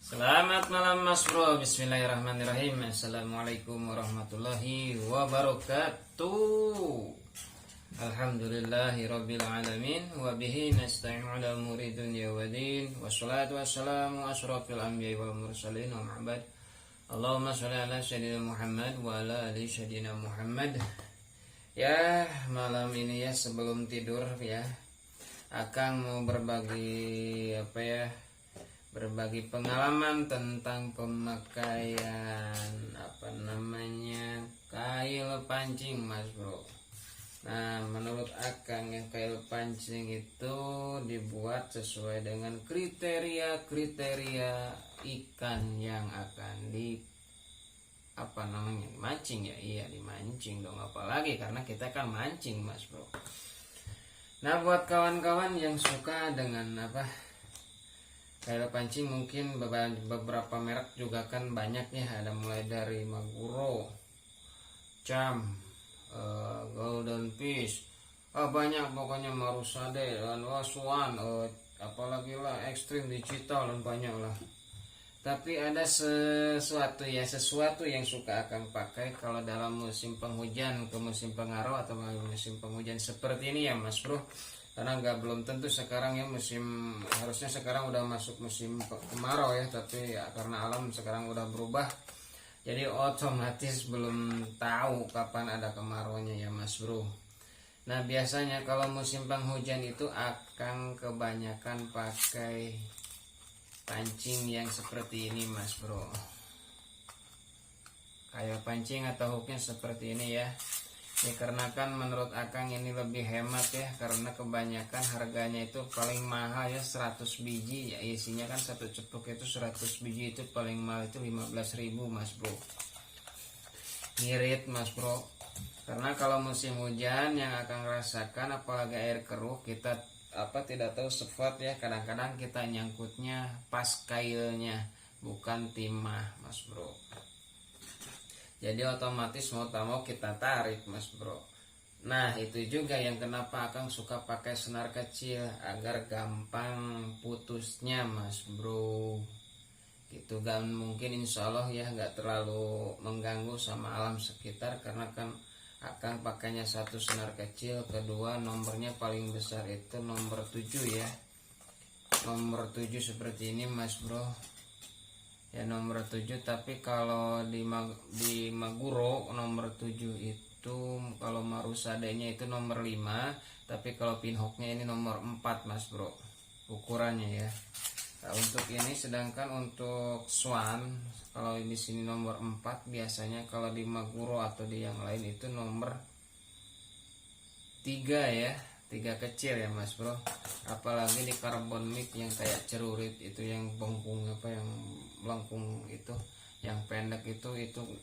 Selamat malam Mas Bro. Bismillahirrahmanirrahim. Assalamualaikum warahmatullahi wabarakatuh. Alhamdulillahirabbil alamin wa bihi nasta'in 'ala umuri dunya waddin. Wassalatu wassalamu asyrafil anbiya'i wal mursalin wa ma'bad. Allahumma shalli ala sayyidina Muhammad wa ala ali sayyidina Muhammad. Ya, malam ini ya sebelum tidur ya, Akang mau berbagi berbagi pengalaman tentang pemakaian kail pancing Mas Bro. Nah, menurut Akang yang kail pancing itu dibuat sesuai dengan kriteria ikan yang akan dimancing ya. Iya, dimancing dong, apalagi karena kita kan mancing Mas Bro. Nah, buat kawan-kawan yang suka dengan kail pancing, mungkin beberapa merek juga kan banyak ya, ada mulai dari Maguro, Cam, Golden Fish, banyak pokoknya, Marusade dan Wasuan, apalagi lah Extreme Digital dan banyak lah. Tapi ada sesuatu yang suka Akang pakai kalau dalam musim penghujan ke musim pengarau atau musim penghujan seperti ini ya Mas Bro. Karena belum tentu sekarang ya harusnya sekarang udah masuk musim kemarau ya, tapi ya karena alam sekarang udah berubah, jadi otomatis belum tahu kapan ada kemaraunya ya Mas Bro. Nah, biasanya kalau musim penghujan itu Akang kebanyakan pakai pancing yang seperti ini Mas Bro. Kayak pancing atau hooknya seperti ini ya. Dikarenakan menurut Akang ini lebih hemat ya, karena kebanyakan harganya itu paling mahal ya 100 biji ya, isinya kan satu cepuk itu 100 biji, itu paling mahal itu 15.000 Mas Bro. Ngirit Mas Bro, karena kalau musim hujan yang Akang rasakan apalagi air keruh, kita tidak tahu spot ya, kadang-kadang kita nyangkutnya pas kailnya bukan timah Mas Bro. Jadi otomatis mau tak mau kita tarik Mas Bro. Nah, itu juga yang kenapa Akang suka pakai senar kecil, agar gampang putusnya Mas Bro. Gitu kan, mungkin insya Allah ya gak terlalu mengganggu sama alam sekitar, karena kan Akang pakainya satu senar kecil, kedua nomornya paling besar itu nomor 7 ya. Nomor 7 seperti ini Mas Bro. Ya, nomor 7, tapi kalau di Maguro nomor 7 itu, kalau Marusadenya itu nomor 5, tapi kalau pinhooknya ini nomor 4 Mas Bro ukurannya ya. Nah, untuk ini, sedangkan untuk Swan kalau di sini nomor 4, biasanya kalau di Maguro atau di yang lain itu nomor 3 ya, 3 kecil ya Mas Bro. Apalagi di carbon mic yang kayak cerurit itu, yang bengkung yang melengkung itu, yang pendek itu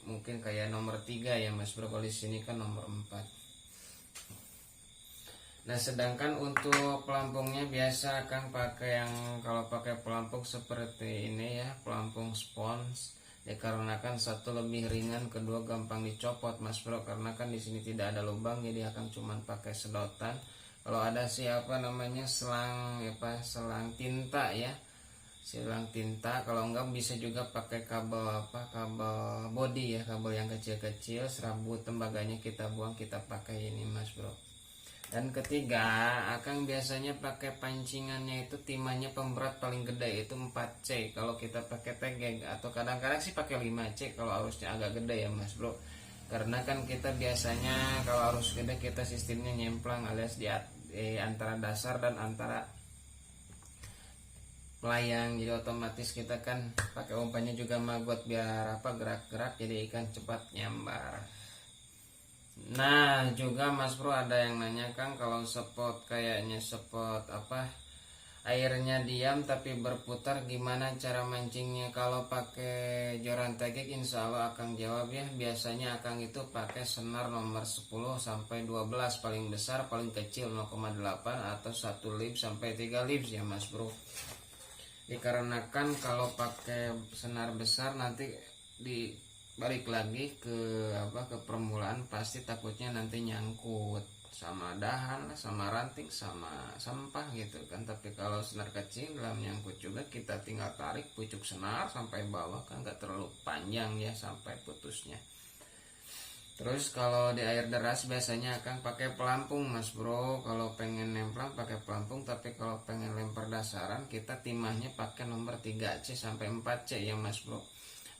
mungkin kayak nomor 3 ya Mas Bro. Kalau di sini kan nomor 4. Nah, sedangkan untuk pelampungnya biasa Kang pakai yang, kalau pakai pelampung seperti ini ya, pelampung spons. Dikarenakan satu lebih ringan, kedua gampang dicopot Mas Bro, karena kan di sini tidak ada lubang, jadi Akang cuman pakai sedotan. Kalau ada selang tinta ya, selang tinta. Kalau enggak bisa juga pakai kabel body ya, kabel yang kecil-kecil, serabut tembaganya kita buang, kita pakai ini Mas Bro. Dan ketiga, Akang biasanya pakai pancingannya itu timahnya pemberat paling gede itu 4C kalau kita pakai tegek, atau kadang-kadang sih pakai 5C kalau arusnya agak gede ya Mas Bro. Karena kan kita biasanya kalau arus gede kita sistemnya nyemplang, alias di antara dasar dan antara pelayang, jadi otomatis kita kan pakai umpannya juga maggot biar gerak-gerak, jadi ikan cepat nyambar. Nah, juga Mas Bro ada yang nanya Kang, kalau spot kayaknya spot airnya diam tapi berputar, gimana cara mancingnya? Kalau pakai joran tegek insya Allah Akang jawab ya. Biasanya Akang itu pakai senar nomor 10 sampai 12, paling besar, paling kecil 0,8 atau 1 lib sampai 3 lib ya Mas Bro. Dikarenakan kalau pakai senar besar nanti balik lagi ke permulaan, pasti takutnya nanti nyangkut sama dahan lah, sama ranting, sama sampah gitu kan. Tapi kalau senar kecil dalam nyangkut juga, kita tinggal tarik pucuk senar sampai bawah kan, nggak terlalu panjang ya sampai putusnya. Terus kalau di air deras biasanya akan pakai pelampung mas bro. Kalau pengen nemplang pakai pelampung, tapi kalau pengen lempar dasaran kita timahnya pakai nomor 3C sampai 4C ya mas bro.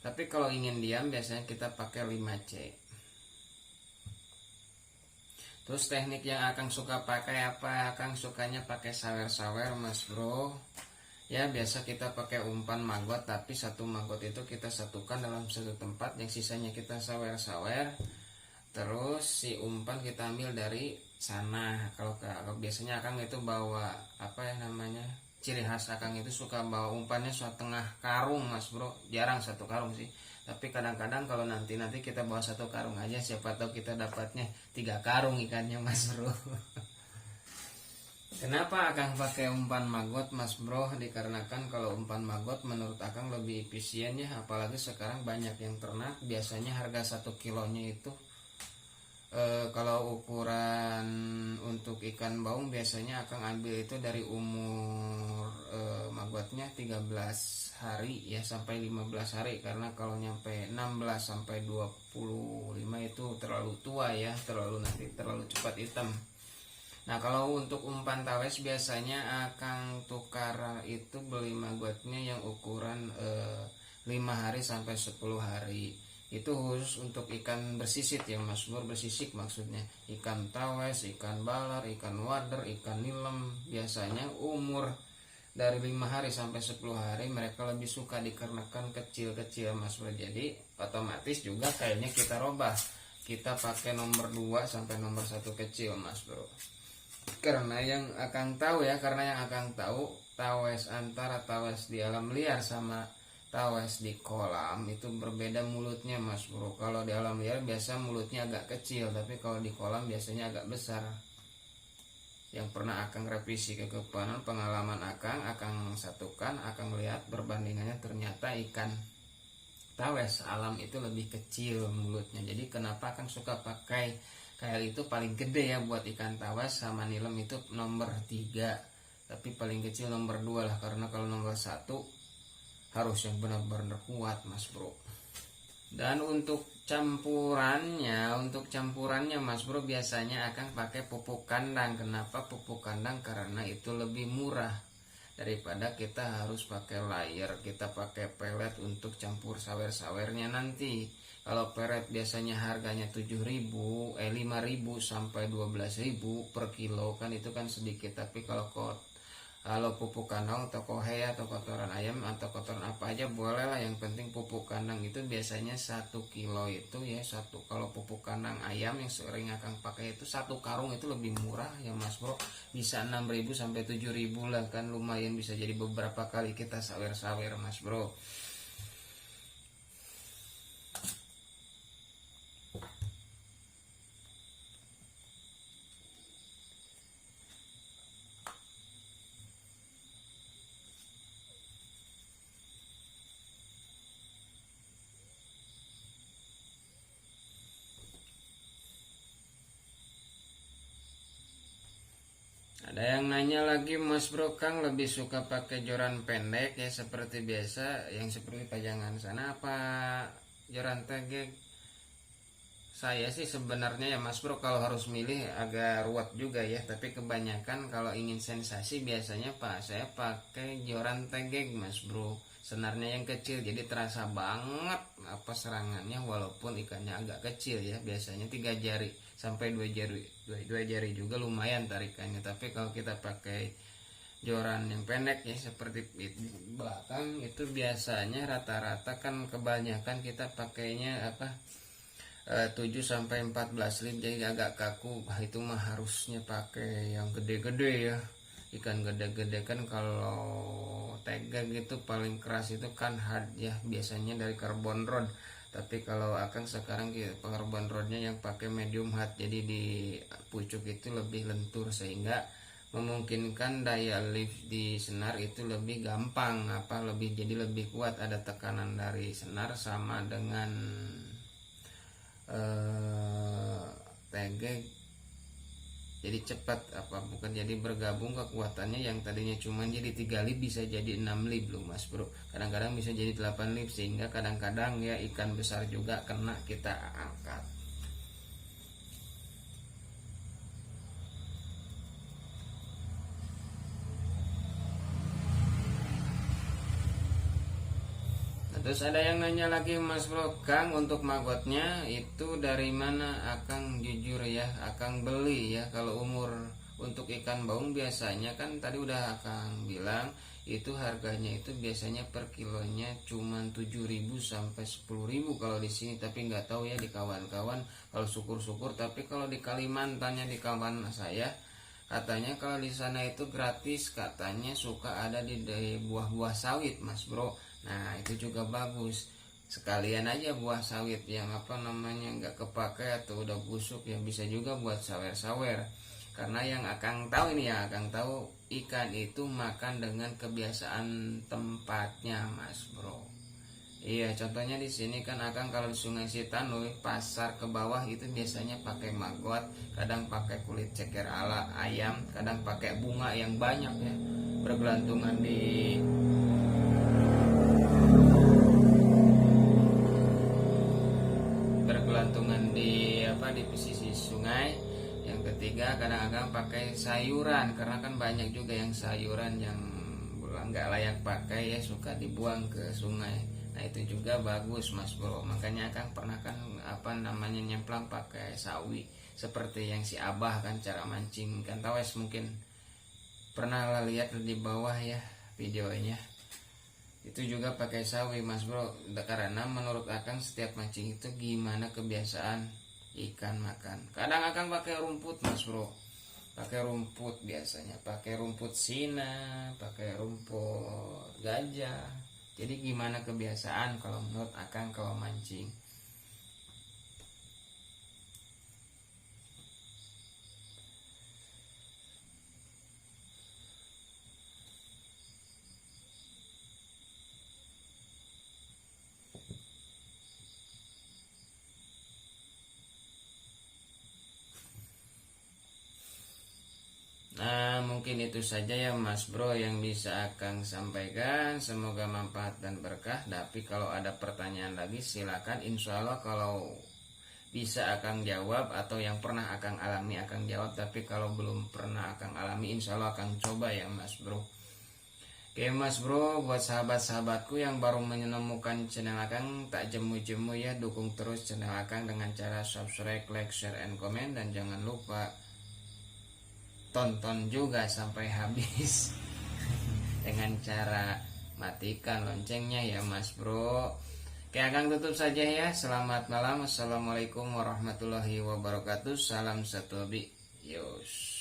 Tapi kalau ingin diam biasanya kita pakai 5C. Terus teknik yang akan suka pakai apa? Akan sukanya pakai sawer-sawer mas bro. Ya biasa kita pakai umpan maggot, tapi satu maggot itu kita satukan dalam satu tempat, yang sisanya kita sawer-sawer. Terus si umpan kita ambil dari sana. Kalau biasanya akang itu bawa apa ya namanya, ciri khas akang itu suka bawa umpannya setengah karung mas bro. Jarang satu karung sih, tapi kadang-kadang kalau nanti kita bawa satu karung aja, siapa tahu kita dapatnya 3 karung ikannya mas bro. Kenapa akang pakai umpan maggot mas bro? Dikarenakan kalau umpan maggot menurut akang lebih efisien ya. Apalagi sekarang banyak yang ternak, biasanya harga 1 kilonya itu kalau ukuran untuk ikan baung biasanya akan ambil itu dari umur maggotnya 13 hari ya sampai 15 hari, karena kalau nyampe 16 sampai 25 itu terlalu tua ya, terlalu cepat hitam. Nah kalau untuk umpan tawes biasanya akan tukar itu beli maggotnya yang ukuran 5 hari sampai 10 hari. Itu khusus untuk ikan bersisit ya mas bro, bersisik maksudnya. Ikan tawes, ikan balar, ikan wader, ikan nilem. Biasanya umur dari 5 hari sampai 10 hari mereka lebih suka dikarenakan kecil-kecil mas bro. Jadi otomatis juga kayaknya kita robah, kita pakai nomor 2 sampai nomor 1 kecil mas bro. Karena yang akan tahu tawes antara tawes di alam liar sama tawes di kolam itu berbeda mulutnya mas bro. Kalau di alam liar biasa mulutnya agak kecil, tapi kalau di kolam biasanya agak besar. Yang pernah akang revisi ke kepanan, pengalaman akang satukan, akang melihat perbandingannya, ternyata ikan tawes alam itu lebih kecil mulutnya. Jadi kenapa akang suka pakai kayak itu paling gede ya buat ikan tawes, sama nilem itu nomor 3, tapi paling kecil nomor 2 lah, karena kalau nomor 1 harus yang benar-benar kuat mas bro. Dan untuk campurannya mas bro biasanya akan pakai pupuk kandang. Kenapa pupuk kandang? Karena itu lebih murah daripada kita harus pakai layer. Kita pakai pelet untuk campur sawer-sawernya nanti. Kalau pelet biasanya harganya 5.000 sampai 12.000 per kilo kan, itu kan sedikit. Tapi kalau pupuk kandang atau kohe atau kotoran ayam atau kotoran apa aja boleh lah, yang penting pupuk kandang itu biasanya 1 kilo itu ya kalau pupuk kandang ayam yang sering akan pakai itu 1 karung itu lebih murah ya mas bro, bisa 6.000 sampai 7.000 lah kan, lumayan bisa jadi beberapa kali kita sawer-sawer mas bro. Ada yang nanya lagi, Mas Bro Kang lebih suka pakai joran pendek ya seperti biasa yang seperti pajangan sana apa joran tegek? Saya sih sebenarnya ya Mas Bro kalau harus milih agak ruwet juga ya, tapi kebanyakan kalau ingin sensasi biasanya saya pakai joran tegek Mas Bro. Senarnya yang kecil jadi terasa banget apa serangannya, walaupun ikannya agak kecil ya, biasanya 3 jari sampai 2 jari, 2 jari juga lumayan tarikannya. Tapi kalau kita pakai joran yang pendek ya seperti belakang itu biasanya rata-rata kan kebanyakan kita pakainya 7 sampai 14 lip, jadi agak kaku. Itu mah harusnya pakai yang gede-gede ya, ikan gede-gede kan. Kalau tegak gitu paling keras itu kan hard ya, biasanya dari carbon rod. Tapi kalau akan sekarang carbon rodnya yang pakai medium hard, jadi di pucuk itu lebih lentur sehingga memungkinkan daya lift di senar itu lebih gampang, jadi lebih kuat, ada tekanan dari senar sama dengan tegek jadi cepat, apa bukan jadi bergabung kekuatannya yang tadinya cuma jadi 3 lib bisa jadi 6 lib loh Mas Bro, kadang-kadang bisa jadi 8 lib, sehingga kadang-kadang ya ikan besar juga kena kita angkat. Terus ada yang nanya lagi Mas Bro, Kang untuk magotnya itu dari mana? Akang jujur ya, Akang beli ya. Kalau umur untuk ikan baung biasanya kan tadi udah Akang bilang itu harganya itu biasanya per kilonya cuma 7.000 sampai 10.000 kalau di sini, tapi nggak tahu ya di kawan-kawan kalau syukur-syukur. Tapi kalau di Kalimantannya di kawan saya katanya kalau di sana itu gratis, katanya suka ada di buah-buah sawit Mas Bro. Nah itu juga bagus, sekalian aja buah sawit yang apa namanya nggak kepakai atau udah busuk ya bisa juga buat sawer-sawer. Karena yang Akang tahu ini ya, Akang tahu ikan itu makan dengan kebiasaan tempatnya Mas Bro. Iya, contohnya di sini kan Akang kalau di Sungai Sitanui pasar ke bawah itu biasanya pakai maggot, kadang pakai kulit ceker ala ayam, kadang pakai bunga yang banyak ya, bergelantungan di apa di pesisir sungai. Yang ketiga kadang-kadang pakai sayuran, karena kan banyak juga yang sayuran yang nggak layak pakai ya suka dibuang ke sungai. Nah itu juga bagus Mas Bro, makanya kan pernah kan apa namanya nyemplang pakai sawi seperti yang si Abah kan cara mancing kan tawes, mungkin pernah lihat di bawah ya videonya. Itu juga pakai sawi Mas Bro, karena menurut Akang setiap mancing itu gimana kebiasaan ikan makan. Kadang Akang pakai rumput Mas Bro, pakai rumput biasanya, pakai rumput sina, pakai rumput gajah. Jadi gimana kebiasaan kalau menurut Akang kalau mancing. Nah mungkin itu saja ya Mas Bro yang bisa Akang sampaikan, semoga manfaat dan berkah. Tapi kalau ada pertanyaan lagi silakan, insya Allah kalau bisa Akang jawab, atau yang pernah Akang alami Akang jawab. Tapi kalau belum pernah Akang alami insya Allah Akang coba ya Mas Bro. Oke Mas Bro, buat sahabat-sahabatku yang baru menemukan channel Akang, tak jemu-jemu ya dukung terus channel Akang dengan cara subscribe, like, share, and comment. Dan jangan lupa tonton juga sampai habis dengan cara matikan loncengnya ya Mas Bro. Oke Akang tutup saja ya. Selamat malam. Assalamualaikum warahmatullahi wabarakatuh. Salam satu hobi. Yos.